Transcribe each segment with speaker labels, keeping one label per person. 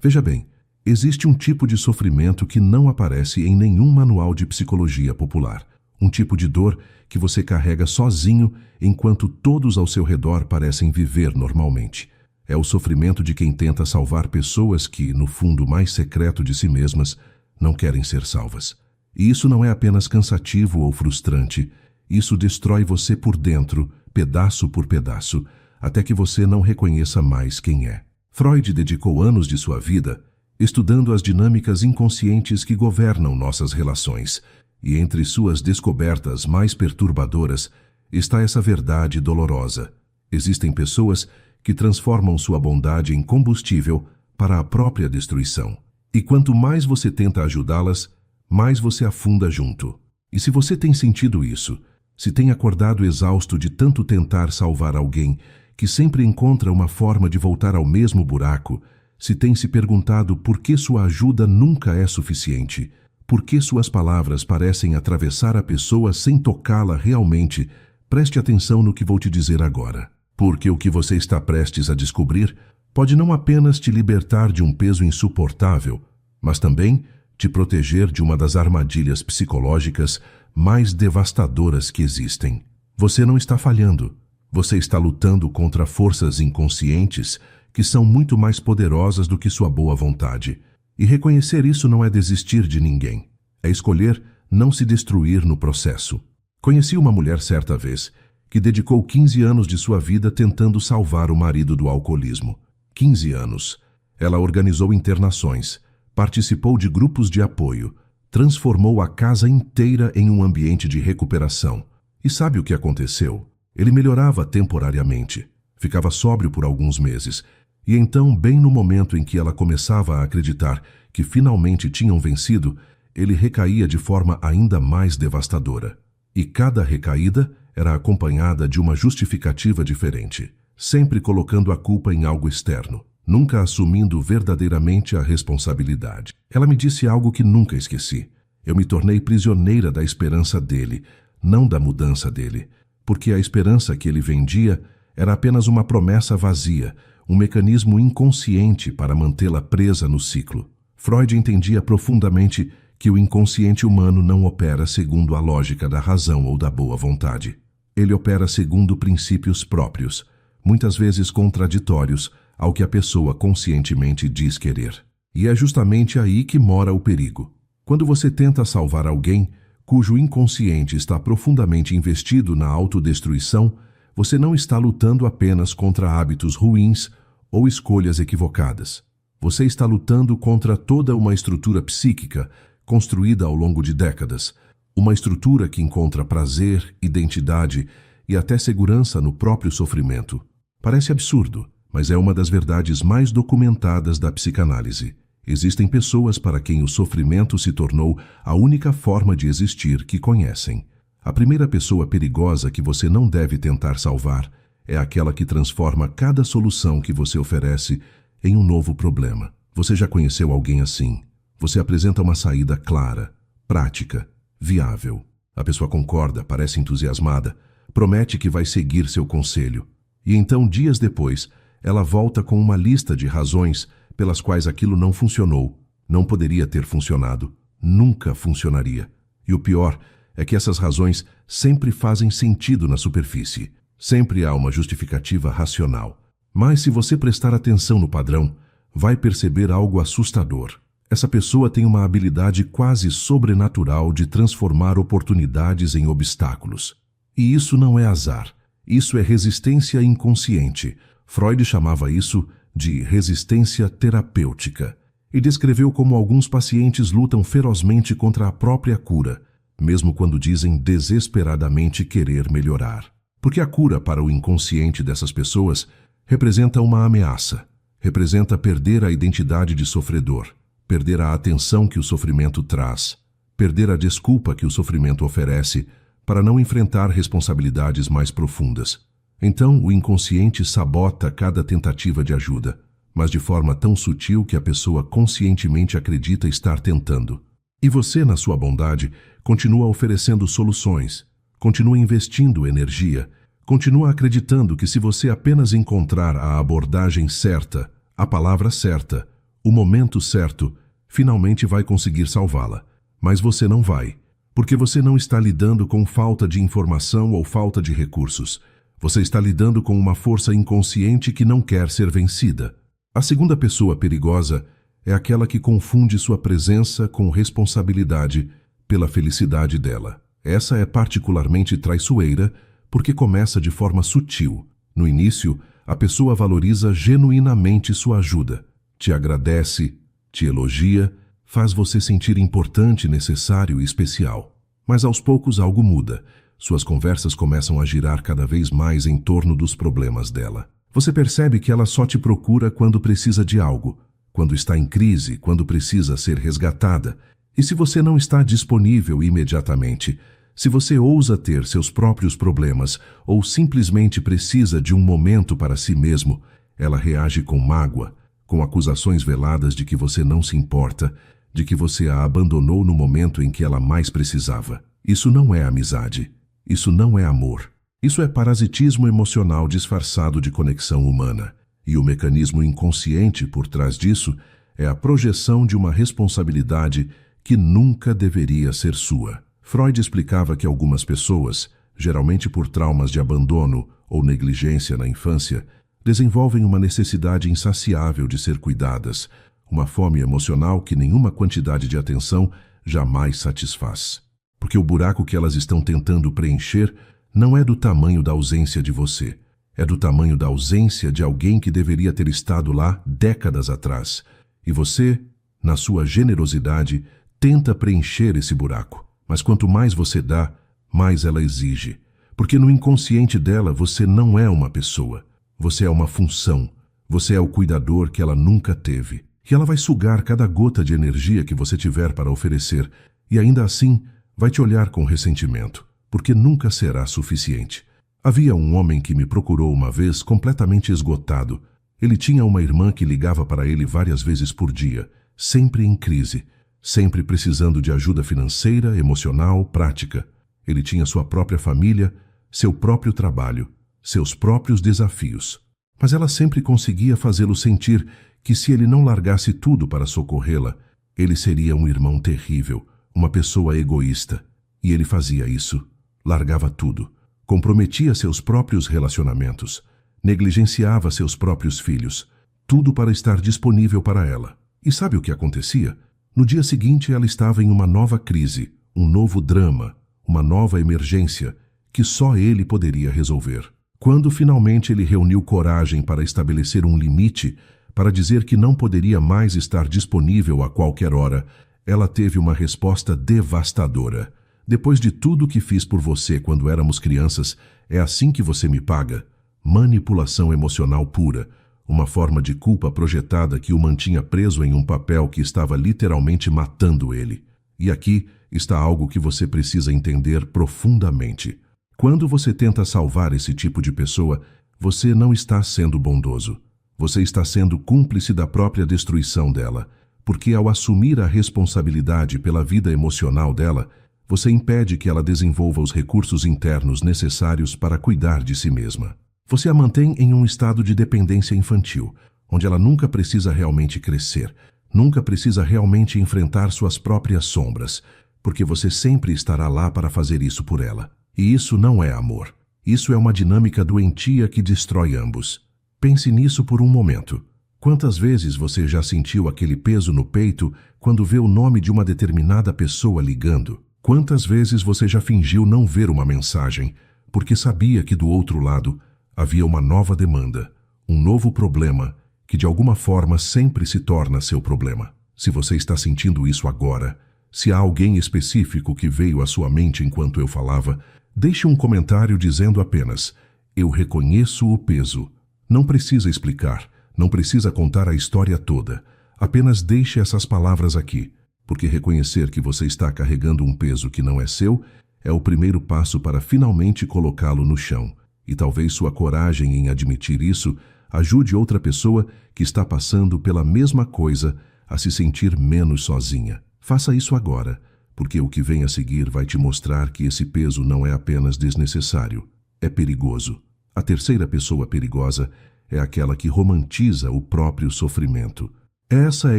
Speaker 1: Veja bem, existe um tipo de sofrimento que não aparece em nenhum manual de psicologia popular. Um tipo de dor que você carrega sozinho enquanto todos ao seu redor parecem viver normalmente. É o sofrimento de quem tenta salvar pessoas que, no fundo mais secreto de si mesmas, não querem ser salvas. E isso não é apenas cansativo ou frustrante, isso destrói você por dentro, pedaço por pedaço, até que você não reconheça mais quem é. Freud dedicou anos de sua vida estudando as dinâmicas inconscientes que governam nossas relações, e entre suas descobertas mais perturbadoras está essa verdade dolorosa. Existem pessoas que transformam sua bondade em combustível para a própria destruição. E quanto mais você tenta ajudá-las, mais você afunda junto. E se você tem sentido isso, se tem acordado exausto de tanto tentar salvar alguém que sempre encontra uma forma de voltar ao mesmo buraco, se tem se perguntado por que sua ajuda nunca é suficiente, por que suas palavras parecem atravessar a pessoa sem tocá-la realmente, preste atenção no que vou te dizer agora. Porque o que você está prestes a descobrir pode não apenas te libertar de um peso insuportável, mas também te proteger de uma das armadilhas psicológicas mais devastadoras que existem. Você não está falhando. Você está lutando contra forças inconscientes que são muito mais poderosas do que sua boa vontade. E reconhecer isso não é desistir de ninguém. É escolher não se destruir no processo. Conheci uma mulher certa vez que dedicou 15 anos de sua vida tentando salvar o marido do alcoolismo. 15 anos. Ela organizou internações, participou de grupos de apoio, transformou a casa inteira em um ambiente de recuperação. E sabe o que aconteceu? Ele melhorava temporariamente, ficava sóbrio por alguns meses, e então, bem no momento em que ela começava a acreditar que finalmente tinham vencido, ele recaía de forma ainda mais devastadora. E cada recaída era acompanhada de uma justificativa diferente, sempre colocando a culpa em algo externo, nunca assumindo verdadeiramente a responsabilidade. Ela me disse algo que nunca esqueci. Eu me tornei prisioneira da esperança dele, não da mudança dele, porque a esperança que ele vendia era apenas uma promessa vazia, um mecanismo inconsciente para mantê-la presa no ciclo. Freud entendia profundamente que o inconsciente humano não opera segundo a lógica da razão ou da boa vontade. Ele opera segundo princípios próprios, muitas vezes contraditórios ao que a pessoa conscientemente diz querer. E é justamente aí que mora o perigo. Quando você tenta salvar alguém cujo inconsciente está profundamente investido na autodestruição, você não está lutando apenas contra hábitos ruins ou escolhas equivocadas. Você está lutando contra toda uma estrutura psíquica construída ao longo de décadas, uma estrutura que encontra prazer, identidade e até segurança no próprio sofrimento. Parece absurdo, mas é uma das verdades mais documentadas da psicanálise. Existem pessoas para quem o sofrimento se tornou a única forma de existir que conhecem. A primeira pessoa perigosa que você não deve tentar salvar é aquela que transforma cada solução que você oferece em um novo problema. Você já conheceu alguém assim? Você apresenta uma saída clara, prática, viável. A pessoa concorda, parece entusiasmada, promete que vai seguir seu conselho. E então, dias depois, ela volta com uma lista de razões pelas quais aquilo não funcionou, não poderia ter funcionado, nunca funcionaria. E o pior é que essas razões sempre fazem sentido na superfície. Sempre há uma justificativa racional. Mas se você prestar atenção no padrão, vai perceber algo assustador. Essa pessoa tem uma habilidade quase sobrenatural de transformar oportunidades em obstáculos. E isso não é azar. Isso é resistência inconsciente. Freud chamava isso de resistência terapêutica e descreveu como alguns pacientes lutam ferozmente contra a própria cura, mesmo quando dizem desesperadamente querer melhorar. Porque a cura para o inconsciente dessas pessoas representa uma ameaça, representa perder a identidade de sofredor, perder a atenção que o sofrimento traz, perder a desculpa que o sofrimento oferece para não enfrentar responsabilidades mais profundas. Então, o inconsciente sabota cada tentativa de ajuda, mas de forma tão sutil que a pessoa conscientemente acredita estar tentando. E você, na sua bondade, continua oferecendo soluções, continua investindo energia, continua acreditando que se você apenas encontrar a abordagem certa, a palavra certa, O momento certo finalmente vai conseguir salvá-la. Mas você não vai, porque você não está lidando com falta de informação ou falta de recursos. Você está lidando com uma força inconsciente que não quer ser vencida. A segunda pessoa perigosa é aquela que confunde sua presença com responsabilidade pela felicidade dela. Essa é particularmente traiçoeira porque começa de forma sutil. No início, a pessoa valoriza genuinamente sua ajuda, te agradece, te elogia, faz você sentir importante, necessário e especial. Mas aos poucos algo muda. Suas conversas começam a girar cada vez mais em torno dos problemas dela. Você percebe que ela só te procura quando precisa de algo, quando está em crise, quando precisa ser resgatada. E se você não está disponível imediatamente, se você ousa ter seus próprios problemas ou simplesmente precisa de um momento para si mesmo, ela reage com mágoa, com acusações veladas de que você não se importa, de que você a abandonou no momento em que ela mais precisava. Isso não é amizade. Isso não é amor. Isso é parasitismo emocional disfarçado de conexão humana. E o mecanismo inconsciente por trás disso é a projeção de uma responsabilidade que nunca deveria ser sua. Freud explicava que algumas pessoas, geralmente por traumas de abandono ou negligência na infância, desenvolvem uma necessidade insaciável de ser cuidadas, uma fome emocional que nenhuma quantidade de atenção jamais satisfaz. Porque o buraco que elas estão tentando preencher não é do tamanho da ausência de você, é do tamanho da ausência de alguém que deveria ter estado lá décadas atrás. E você, na sua generosidade, tenta preencher esse buraco. Mas quanto mais você dá, mais ela exige. Porque no inconsciente dela você não é uma pessoa. Você é uma função. Você é o cuidador que ela nunca teve. E ela vai sugar cada gota de energia que você tiver para oferecer. E ainda assim, vai te olhar com ressentimento. Porque nunca será suficiente. Havia um homem que me procurou uma vez completamente esgotado. Ele tinha uma irmã que ligava para ele várias vezes por dia, sempre em crise, sempre precisando de ajuda financeira, emocional, prática. Ele tinha sua própria família, seu próprio trabalho, seus próprios desafios. Mas ela sempre conseguia fazê-lo sentir que se ele não largasse tudo para socorrê-la, ele seria um irmão terrível, uma pessoa egoísta. E ele fazia isso. Largava tudo. Comprometia seus próprios relacionamentos. Negligenciava seus próprios filhos. Tudo para estar disponível para ela. E sabe o que acontecia? No dia seguinte ela estava em uma nova crise, um novo drama, uma nova emergência, que só ele poderia resolver. Quando finalmente ele reuniu coragem para estabelecer um limite, para dizer que não poderia mais estar disponível a qualquer hora, ela teve uma resposta devastadora. Depois de tudo que fiz por você quando éramos crianças, é assim que você me paga? Manipulação emocional pura, uma forma de culpa projetada que o mantinha preso em um papel que estava literalmente matando ele. E aqui está algo que você precisa entender profundamente. Quando você tenta salvar esse tipo de pessoa, você não está sendo bondoso. Você está sendo cúmplice da própria destruição dela, porque ao assumir a responsabilidade pela vida emocional dela, você impede que ela desenvolva os recursos internos necessários para cuidar de si mesma. Você a mantém em um estado de dependência infantil, onde ela nunca precisa realmente crescer, nunca precisa realmente enfrentar suas próprias sombras, porque você sempre estará lá para fazer isso por ela. E isso não é amor. Isso é uma dinâmica doentia que destrói ambos. Pense nisso por um momento. Quantas vezes você já sentiu aquele peso no peito quando vê o nome de uma determinada pessoa ligando? Quantas vezes você já fingiu não ver uma mensagem, porque sabia que do outro lado havia uma nova demanda, um novo problema, que de alguma forma sempre se torna seu problema? Se você está sentindo isso agora, se há alguém específico que veio à sua mente enquanto eu falava, deixe um comentário dizendo apenas: eu reconheço o peso. Não precisa explicar, não precisa contar a história toda. Apenas deixe essas palavras aqui. Porque reconhecer que você está carregando um peso que não é seu é o primeiro passo para finalmente colocá-lo no chão. E talvez sua coragem em admitir isso ajude outra pessoa que está passando pela mesma coisa a se sentir menos sozinha. Faça isso agora, porque o que vem a seguir vai te mostrar que esse peso não é apenas desnecessário, é perigoso. A terceira pessoa perigosa é aquela que romantiza o próprio sofrimento. Essa é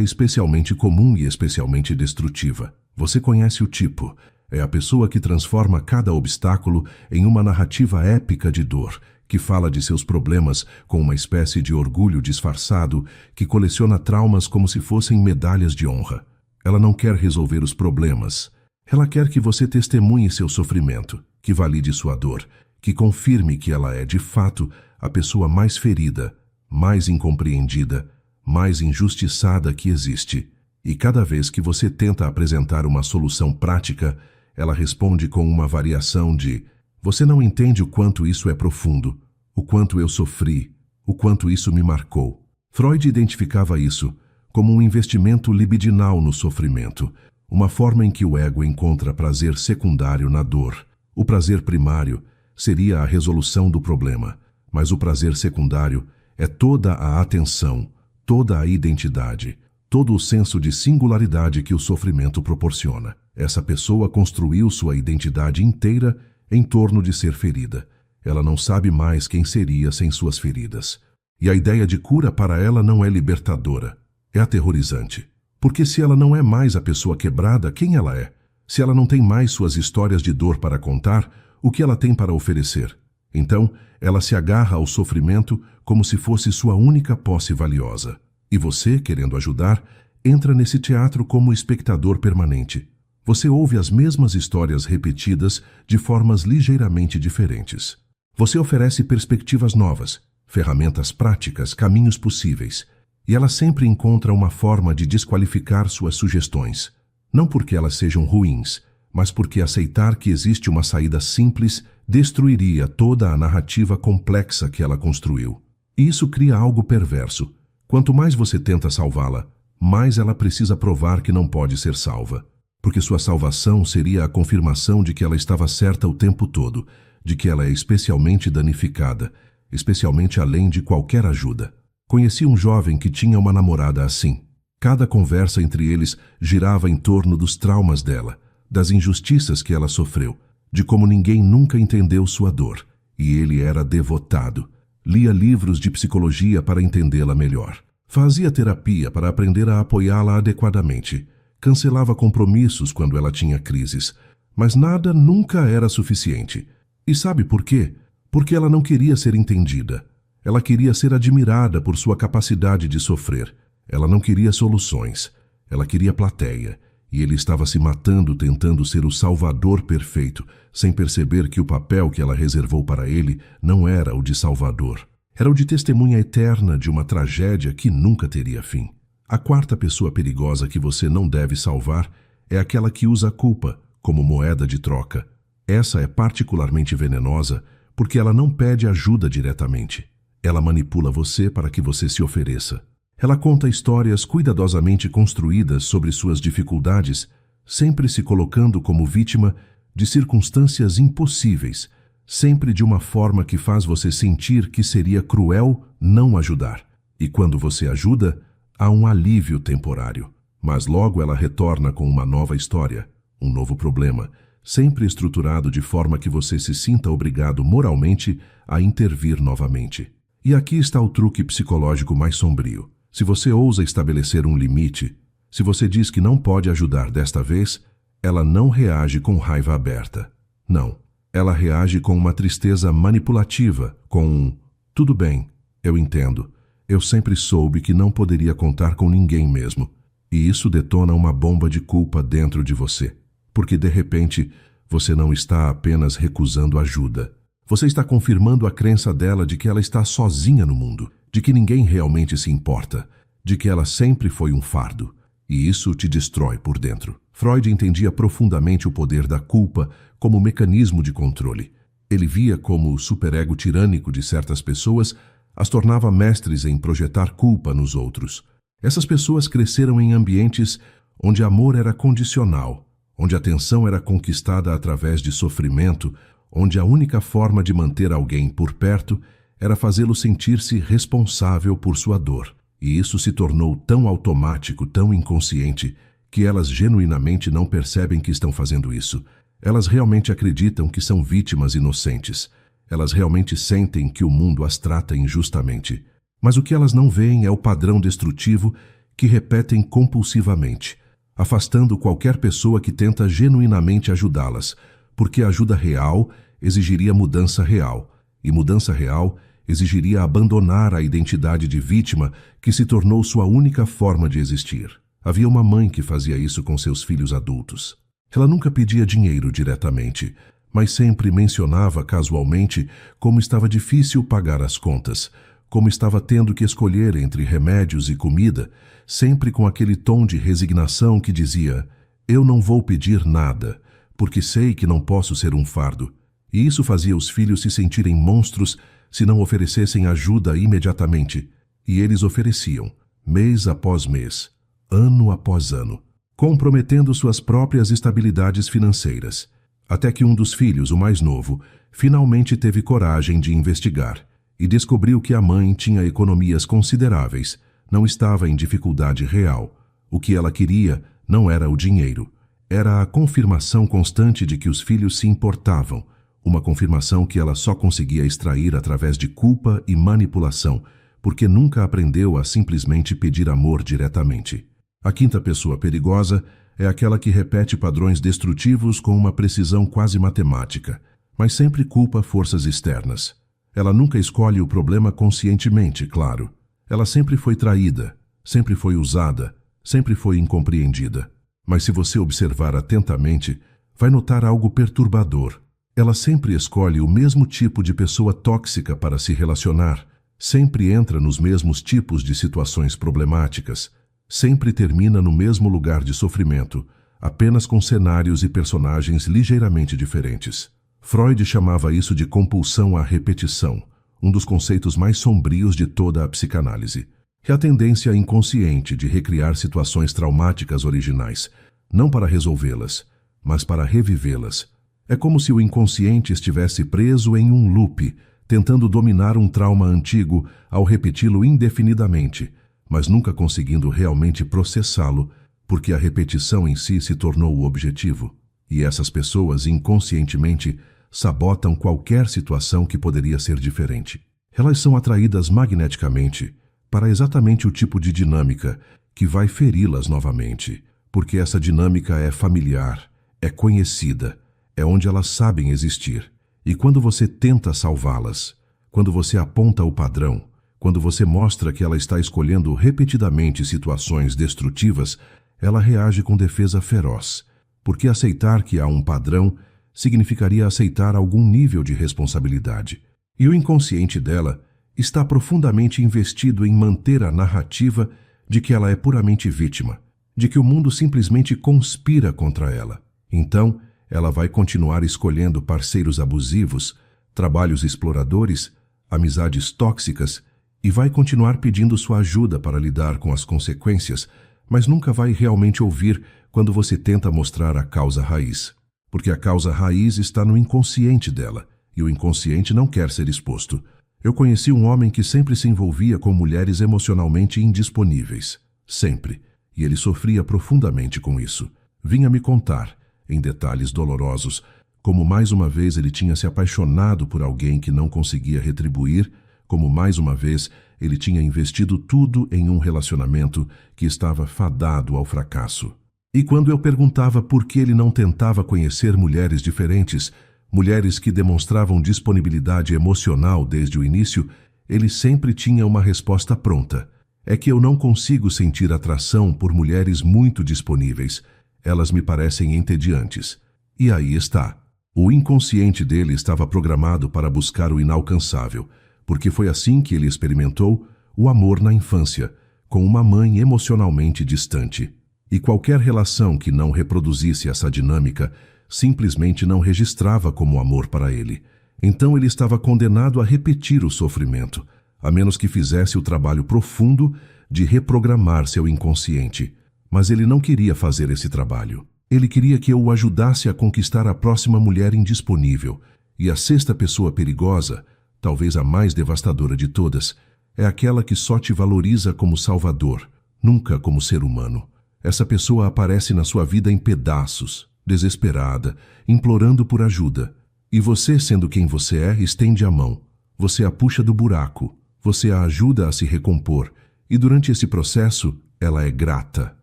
Speaker 1: especialmente comum e especialmente destrutiva. Você conhece o tipo. É a pessoa que transforma cada obstáculo em uma narrativa épica de dor, que fala de seus problemas com uma espécie de orgulho disfarçado, que coleciona traumas como se fossem medalhas de honra. Ela não quer resolver os problemas. Ela quer que você testemunhe seu sofrimento, que valide sua dor, que confirme que ela é, de fato, a pessoa mais ferida, mais incompreendida, mais injustiçada que existe. E cada vez que você tenta apresentar uma solução prática, ela responde com uma variação de: você não entende o quanto isso é profundo, o quanto eu sofri, o quanto isso me marcou. Freud identificava isso como um investimento libidinal no sofrimento, uma forma em que o ego encontra prazer secundário na dor. O prazer primário seria a resolução do problema, mas o prazer secundário é toda a atenção, toda a identidade, todo o senso de singularidade que o sofrimento proporciona. Essa pessoa construiu sua identidade inteira em torno de ser ferida. Ela não sabe mais quem seria sem suas feridas. E a ideia de cura para ela não é libertadora, é aterrorizante. Porque se ela não é mais a pessoa quebrada, quem ela é? Se ela não tem mais suas histórias de dor para contar, o que ela tem para oferecer? Então, ela se agarra ao sofrimento como se fosse sua única posse valiosa. E você, querendo ajudar, entra nesse teatro como espectador permanente. Você ouve as mesmas histórias repetidas de formas ligeiramente diferentes. Você oferece perspectivas novas, ferramentas práticas, caminhos possíveis. E ela sempre encontra uma forma de desqualificar suas sugestões. Não porque elas sejam ruins, mas porque aceitar que existe uma saída simples destruiria toda a narrativa complexa que ela construiu. E isso cria algo perverso. Quanto mais você tenta salvá-la, mais ela precisa provar que não pode ser salva. Porque sua salvação seria a confirmação de que ela estava certa o tempo todo, de que ela é especialmente danificada, especialmente além de qualquer ajuda. Conheci um jovem que tinha uma namorada assim. Cada conversa entre eles girava em torno dos traumas dela, das injustiças que ela sofreu, de como ninguém nunca entendeu sua dor. E ele era devotado. Lia livros de psicologia para entendê-la melhor. Fazia terapia para aprender a apoiá-la adequadamente. Cancelava compromissos quando ela tinha crises. Mas nada nunca era suficiente. E sabe por quê? Porque ela não queria ser entendida. Ela queria ser admirada por sua capacidade de sofrer. Ela não queria soluções. Ela queria plateia. E ele estava se matando tentando ser o salvador perfeito, sem perceber que o papel que ela reservou para ele não era o de salvador. Era o de testemunha eterna de uma tragédia que nunca teria fim. A quarta pessoa perigosa que você não deve salvar é aquela que usa a culpa como moeda de troca. Essa é particularmente venenosa porque ela não pede ajuda diretamente. Ela manipula você para que você se ofereça. Ela conta histórias cuidadosamente construídas sobre suas dificuldades, sempre se colocando como vítima de circunstâncias impossíveis, sempre de uma forma que faz você sentir que seria cruel não ajudar. E quando você ajuda, há um alívio temporário. Mas logo ela retorna com uma nova história, um novo problema, sempre estruturado de forma que você se sinta obrigado moralmente a intervir novamente. E aqui está o truque psicológico mais sombrio. Se você ousa estabelecer um limite, se você diz que não pode ajudar desta vez, ela não reage com raiva aberta. Não, ela reage com uma tristeza manipulativa, com um "tudo bem, eu entendo, eu sempre soube que não poderia contar com ninguém mesmo". E isso detona uma bomba de culpa dentro de você, porque de repente você não está apenas recusando ajuda. Você está confirmando a crença dela de que ela está sozinha no mundo, de que ninguém realmente se importa, de que ela sempre foi um fardo. E isso te destrói por dentro. Freud entendia profundamente o poder da culpa como mecanismo de controle. Ele via como o superego tirânico de certas pessoas as tornava mestres em projetar culpa nos outros. Essas pessoas cresceram em ambientes onde amor era condicional, onde a atenção era conquistada através de sofrimento, onde a única forma de manter alguém por perto era fazê-lo sentir-se responsável por sua dor. E isso se tornou tão automático, tão inconsciente, que elas genuinamente não percebem que estão fazendo isso. Elas realmente acreditam que são vítimas inocentes. Elas realmente sentem que o mundo as trata injustamente. Mas o que elas não veem é o padrão destrutivo que repetem compulsivamente, afastando qualquer pessoa que tenta genuinamente ajudá-las, porque a ajuda real exigiria mudança real, e mudança real exigiria abandonar a identidade de vítima que se tornou sua única forma de existir. Havia uma mãe que fazia isso com seus filhos adultos. Ela nunca pedia dinheiro diretamente, mas sempre mencionava casualmente como estava difícil pagar as contas, como estava tendo que escolher entre remédios e comida, sempre com aquele tom de resignação que dizia: "Eu não vou pedir nada, porque sei que não posso ser um fardo." E isso fazia os filhos se sentirem monstros se não oferecessem ajuda imediatamente. E eles ofereciam, mês após mês, ano após ano, comprometendo suas próprias estabilidades financeiras. Até que um dos filhos, o mais novo, finalmente teve coragem de investigar e descobriu que a mãe tinha economias consideráveis, não estava em dificuldade real. O que ela queria não era o dinheiro, era a confirmação constante de que os filhos se importavam, uma confirmação que ela só conseguia extrair através de culpa e manipulação, porque nunca aprendeu a simplesmente pedir amor diretamente. A quinta pessoa perigosa é aquela que repete padrões destrutivos com uma precisão quase matemática, mas sempre culpa forças externas. Ela nunca escolhe o problema conscientemente, claro. Ela sempre foi traída, sempre foi usada, sempre foi incompreendida. Mas se você observar atentamente, vai notar algo perturbador. Ela sempre escolhe o mesmo tipo de pessoa tóxica para se relacionar, sempre entra nos mesmos tipos de situações problemáticas, sempre termina no mesmo lugar de sofrimento, apenas com cenários e personagens ligeiramente diferentes. Freud chamava isso de compulsão à repetição, um dos conceitos mais sombrios de toda a psicanálise. É a tendência inconsciente de recriar situações traumáticas originais, não para resolvê-las, mas para revivê-las. É como se o inconsciente estivesse preso em um loop, tentando dominar um trauma antigo ao repeti-lo indefinidamente, mas nunca conseguindo realmente processá-lo, porque a repetição em si se tornou o objetivo. E essas pessoas, inconscientemente, sabotam qualquer situação que poderia ser diferente. Elas são atraídas magneticamente para exatamente o tipo de dinâmica que vai feri-las novamente, porque essa dinâmica é familiar, é conhecida, é onde elas sabem existir. E quando você tenta salvá-las, quando você aponta o padrão, quando você mostra que ela está escolhendo repetidamente situações destrutivas, ela reage com defesa feroz, porque aceitar que há um padrão significaria aceitar algum nível de responsabilidade. E o inconsciente dela está profundamente investido em manter a narrativa de que ela é puramente vítima, de que o mundo simplesmente conspira contra ela. Então, ela vai continuar escolhendo parceiros abusivos, trabalhos exploradores, amizades tóxicas e vai continuar pedindo sua ajuda para lidar com as consequências, mas nunca vai realmente ouvir quando você tenta mostrar a causa raiz. Porque a causa raiz está no inconsciente dela, e o inconsciente não quer ser exposto. Eu conheci um homem que sempre se envolvia com mulheres emocionalmente indisponíveis. Sempre. E ele sofria profundamente com isso. Vinha me contar, em detalhes dolorosos, como mais uma vez ele tinha se apaixonado por alguém que não conseguia retribuir, como mais uma vez ele tinha investido tudo em um relacionamento que estava fadado ao fracasso. E quando eu perguntava por que ele não tentava conhecer mulheres diferentes, mulheres que demonstravam disponibilidade emocional desde o início, ele sempre tinha uma resposta pronta. É que eu não consigo sentir atração por mulheres muito disponíveis. Elas me parecem entediantes. E aí está. O inconsciente dele estava programado para buscar o inalcançável, porque foi assim que ele experimentou o amor na infância, com uma mãe emocionalmente distante. E qualquer relação que não reproduzisse essa dinâmica simplesmente não registrava como amor para ele. Então ele estava condenado a repetir o sofrimento, a menos que fizesse o trabalho profundo de reprogramar seu inconsciente. Mas ele não queria fazer esse trabalho. Ele queria que eu o ajudasse a conquistar a próxima mulher indisponível. E a sexta pessoa perigosa, talvez a mais devastadora de todas, é aquela que só te valoriza como salvador, nunca como ser humano. Essa pessoa aparece na sua vida em pedaços, desesperada, implorando por ajuda. E você, sendo quem você é, estende a mão. Você a puxa do buraco. Você a ajuda a se recompor. E durante esse processo, Ela é grata,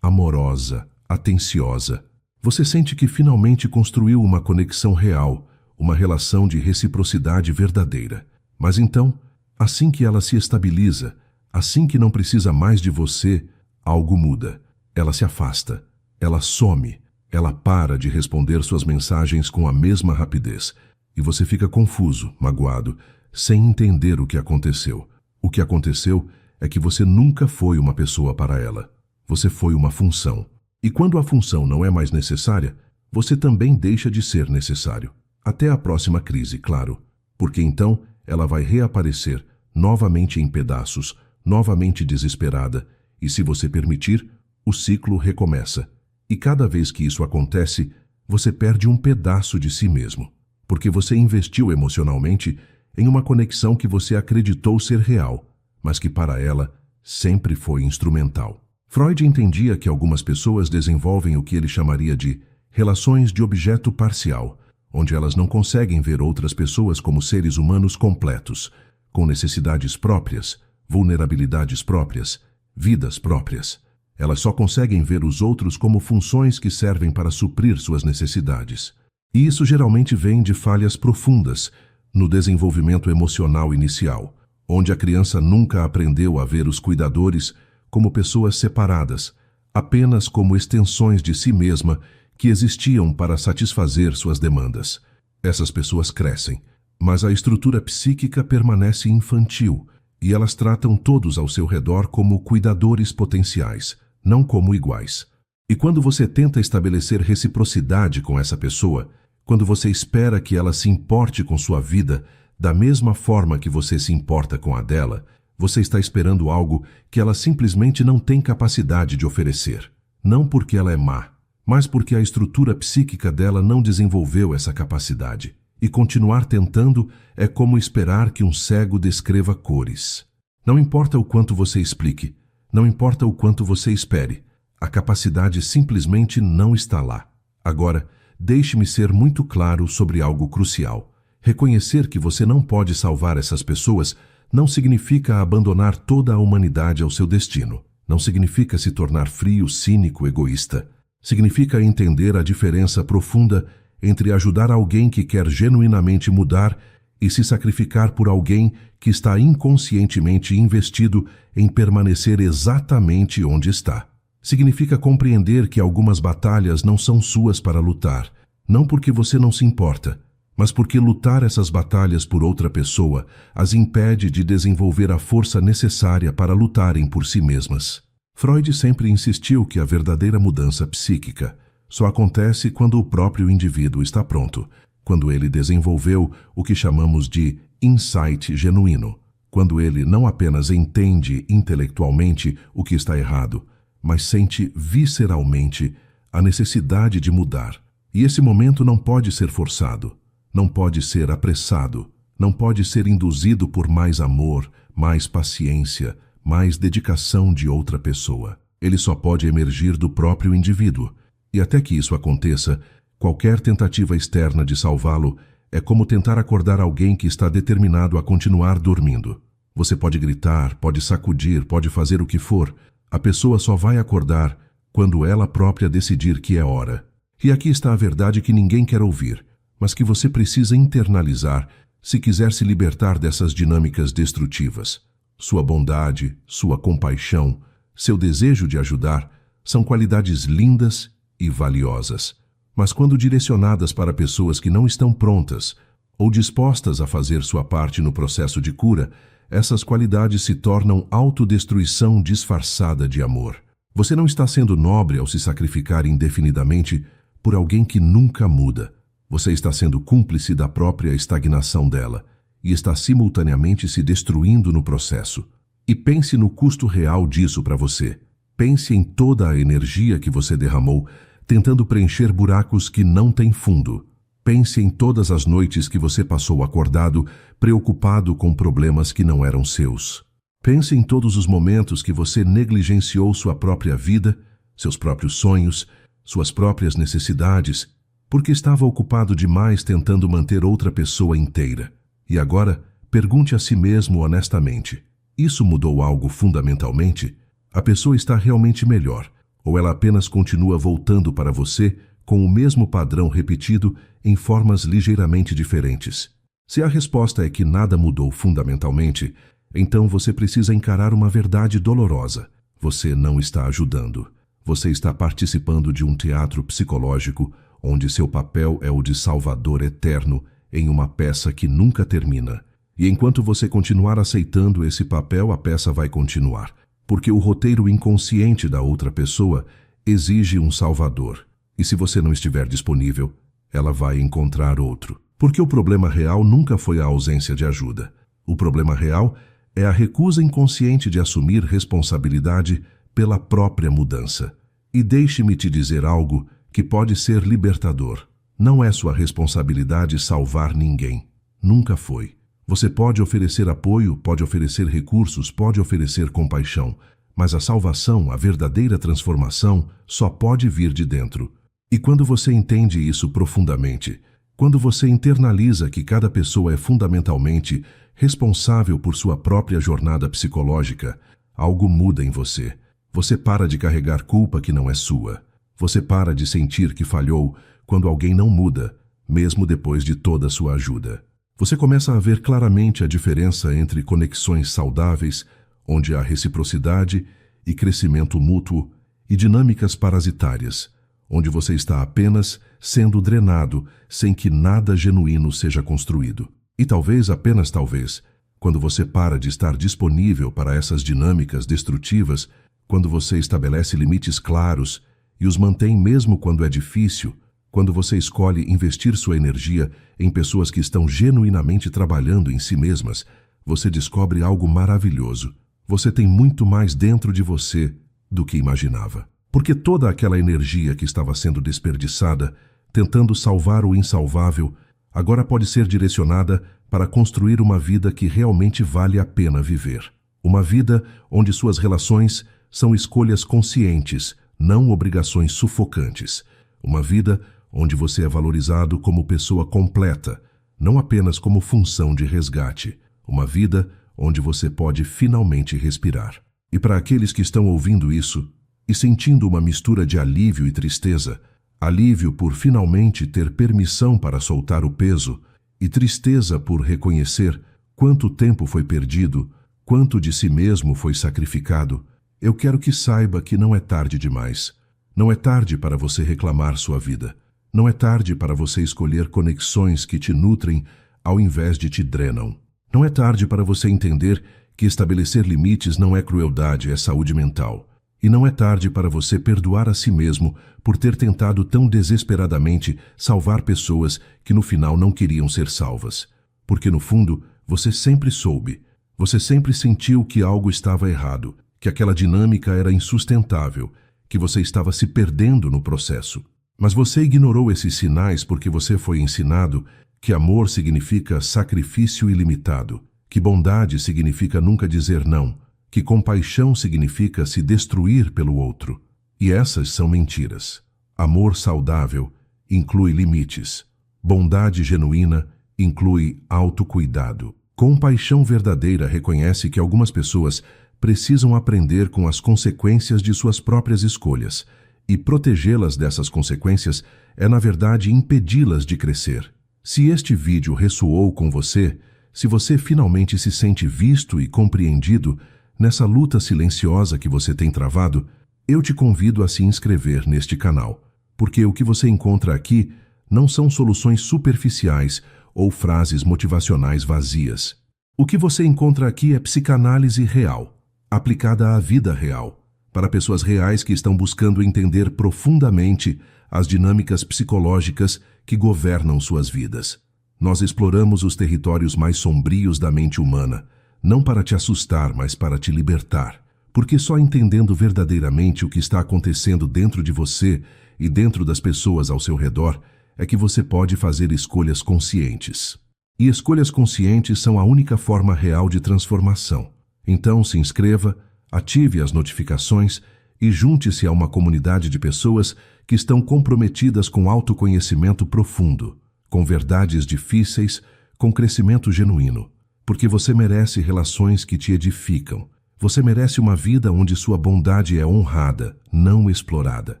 Speaker 1: amorosa, atenciosa. Você sente que finalmente construiu uma conexão real, uma relação de reciprocidade verdadeira. Mas então, assim que ela se estabiliza, assim que não precisa mais de você, algo muda. Ela se afasta, ela some, ela para de responder suas mensagens com a mesma rapidez. E você fica confuso, magoado, sem entender o que aconteceu. O que aconteceu é que você nunca foi uma pessoa para ela. Você foi uma função. E quando a função não é mais necessária, você também deixa de ser necessário. Até a próxima crise, claro. Porque então ela vai reaparecer, novamente em pedaços, novamente desesperada, e se você permitir, o ciclo recomeça. E cada vez que isso acontece, você perde um pedaço de si mesmo, porque você investiu emocionalmente em uma conexão que você acreditou ser real, mas que para ela sempre foi instrumental. Freud entendia que algumas pessoas desenvolvem o que ele chamaria de relações de objeto parcial, onde elas não conseguem ver outras pessoas como seres humanos completos, com necessidades próprias, vulnerabilidades próprias, vidas próprias. Elas só conseguem ver os outros como funções que servem para suprir suas necessidades. E isso geralmente vem de falhas profundas no desenvolvimento emocional inicial, onde a criança nunca aprendeu a ver os cuidadores como pessoas separadas, apenas como extensões de si mesma que existiam para satisfazer suas demandas. Essas pessoas crescem, mas a estrutura psíquica permanece infantil e elas tratam todos ao seu redor como cuidadores potenciais, não como iguais. E quando você tenta estabelecer reciprocidade com essa pessoa, quando você espera que ela se importe com sua vida da mesma forma que você se importa com a dela, você está esperando algo que ela simplesmente não tem capacidade de oferecer. Não porque ela é má, mas porque a estrutura psíquica dela não desenvolveu essa capacidade. E continuar tentando é como esperar que um cego descreva cores. Não importa o quanto você explique, não importa o quanto você espere, a capacidade simplesmente não está lá. Agora, deixe-me ser muito claro sobre algo crucial. Reconhecer que você não pode salvar essas pessoas não significa abandonar toda a humanidade ao seu destino. Não significa se tornar frio, cínico, egoísta. Significa entender a diferença profunda entre ajudar alguém que quer genuinamente mudar e se sacrificar por alguém que está inconscientemente investido em permanecer exatamente onde está. Significa compreender que algumas batalhas não são suas para lutar, não porque você não se importa, mas porque lutar essas batalhas por outra pessoa as impede de desenvolver a força necessária para lutarem por si mesmas. Freud sempre insistiu que a verdadeira mudança psíquica só acontece quando o próprio indivíduo está pronto, quando ele desenvolveu o que chamamos de insight genuíno, quando ele não apenas entende intelectualmente o que está errado, mas sente visceralmente a necessidade de mudar. E esse momento não pode ser forçado, não pode ser apressado, não pode ser induzido por mais amor, mais paciência, mais dedicação de outra pessoa. Ele só pode emergir do próprio indivíduo. E até que isso aconteça, qualquer tentativa externa de salvá-lo é como tentar acordar alguém que está determinado a continuar dormindo. Você pode gritar, pode sacudir, pode fazer o que for. A pessoa só vai acordar quando ela própria decidir que é hora. E aqui está a verdade que ninguém quer ouvir, mas que você precisa internalizar se quiser se libertar dessas dinâmicas destrutivas. Sua bondade, sua compaixão, seu desejo de ajudar são qualidades lindas e valiosas, mas quando direcionadas para pessoas que não estão prontas ou dispostas a fazer sua parte no processo de cura, essas qualidades se tornam autodestruição disfarçada de amor. Você não está sendo nobre ao se sacrificar indefinidamente por alguém que nunca muda. Você está sendo cúmplice da própria estagnação dela e está simultaneamente se destruindo no processo. E pense no custo real disso para você. Pense em toda a energia que você derramou tentando preencher buracos que não têm fundo. Pense em todas as noites que você passou acordado, preocupado com problemas que não eram seus. Pense em todos os momentos que você negligenciou sua própria vida, seus próprios sonhos, suas próprias necessidades, porque estava ocupado demais tentando manter outra pessoa inteira. E agora, pergunte a si mesmo honestamente: isso mudou algo fundamentalmente? A pessoa está realmente melhor, ou ela apenas continua voltando para você com o mesmo padrão repetido em formas ligeiramente diferentes? Se a resposta é que nada mudou fundamentalmente, então você precisa encarar uma verdade dolorosa. Você não está ajudando. Você está participando de um teatro psicológico onde seu papel é o de salvador eterno em uma peça que nunca termina. E enquanto você continuar aceitando esse papel, a peça vai continuar, porque o roteiro inconsciente da outra pessoa exige um salvador. E se você não estiver disponível, ela vai encontrar outro. Porque o problema real nunca foi a ausência de ajuda. O problema real é a recusa inconsciente de assumir responsabilidade pela própria mudança. E deixe-me te dizer algo que pode ser libertador. Não é sua responsabilidade salvar ninguém. Nunca foi. Você pode oferecer apoio, pode oferecer recursos, pode oferecer compaixão, mas a salvação, a verdadeira transformação, só pode vir de dentro. E quando você entende isso profundamente, quando você internaliza que cada pessoa é fundamentalmente responsável por sua própria jornada psicológica, algo muda em você. Você para de carregar culpa que não é sua. Você para de sentir que falhou quando alguém não muda, mesmo depois de toda a sua ajuda. Você começa a ver claramente a diferença entre conexões saudáveis, onde há reciprocidade e crescimento mútuo, e dinâmicas parasitárias, onde você está apenas sendo drenado sem que nada genuíno seja construído. E talvez, apenas talvez, quando você para de estar disponível para essas dinâmicas destrutivas, quando você estabelece limites claros e os mantém mesmo quando é difícil, quando você escolhe investir sua energia em pessoas que estão genuinamente trabalhando em si mesmas, você descobre algo maravilhoso. Você tem muito mais dentro de você do que imaginava. Porque toda aquela energia que estava sendo desperdiçada, tentando salvar o insalvável, agora pode ser direcionada para construir uma vida que realmente vale a pena viver. Uma vida onde suas relações são escolhas conscientes, não obrigações sufocantes. Uma vida onde você é valorizado como pessoa completa, não apenas como função de resgate. Uma vida onde você pode finalmente respirar. E para aqueles que estão ouvindo isso e sentindo uma mistura de alívio e tristeza, alívio por finalmente ter permissão para soltar o peso e tristeza por reconhecer quanto tempo foi perdido, quanto de si mesmo foi sacrificado, eu quero que saiba que não é tarde demais. Não é tarde para você reclamar sua vida. Não é tarde para você escolher conexões que te nutrem ao invés de te drenam. Não é tarde para você entender que estabelecer limites não é crueldade, é saúde mental. E não é tarde para você perdoar a si mesmo por ter tentado tão desesperadamente salvar pessoas que no final não queriam ser salvas. Porque no fundo, você sempre soube, você sempre sentiu que algo estava errado, que aquela dinâmica era insustentável, que você estava se perdendo no processo. Mas você ignorou esses sinais porque você foi ensinado que amor significa sacrifício ilimitado, que bondade significa nunca dizer não, que compaixão significa se destruir pelo outro. E essas são mentiras. Amor saudável inclui limites. Bondade genuína inclui autocuidado. Compaixão verdadeira reconhece que algumas pessoas precisam aprender com as consequências de suas próprias escolhas, e protegê-las dessas consequências é, na verdade, impedi-las de crescer. Se este vídeo ressoou com você, se você finalmente se sente visto e compreendido nessa luta silenciosa que você tem travado, eu te convido a se inscrever neste canal, porque o que você encontra aqui não são soluções superficiais ou frases motivacionais vazias. O que você encontra aqui é psicanálise real, aplicada à vida real, para pessoas reais que estão buscando entender profundamente as dinâmicas psicológicas que governam suas vidas. Nós exploramos os territórios mais sombrios da mente humana, não para te assustar, mas para te libertar. Porque só entendendo verdadeiramente o que está acontecendo dentro de você e dentro das pessoas ao seu redor é que você pode fazer escolhas conscientes. E escolhas conscientes são a única forma real de transformação. Então se inscreva, ative as notificações e junte-se a uma comunidade de pessoas que estão comprometidas com autoconhecimento profundo, com verdades difíceis, com crescimento genuíno, porque você merece relações que te edificam. Você merece uma vida onde sua bondade é honrada, não explorada.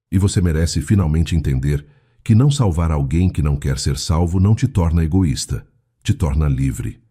Speaker 1: E você merece finalmente entender que não salvar alguém que não quer ser salvo não te torna egoísta, te torna livre.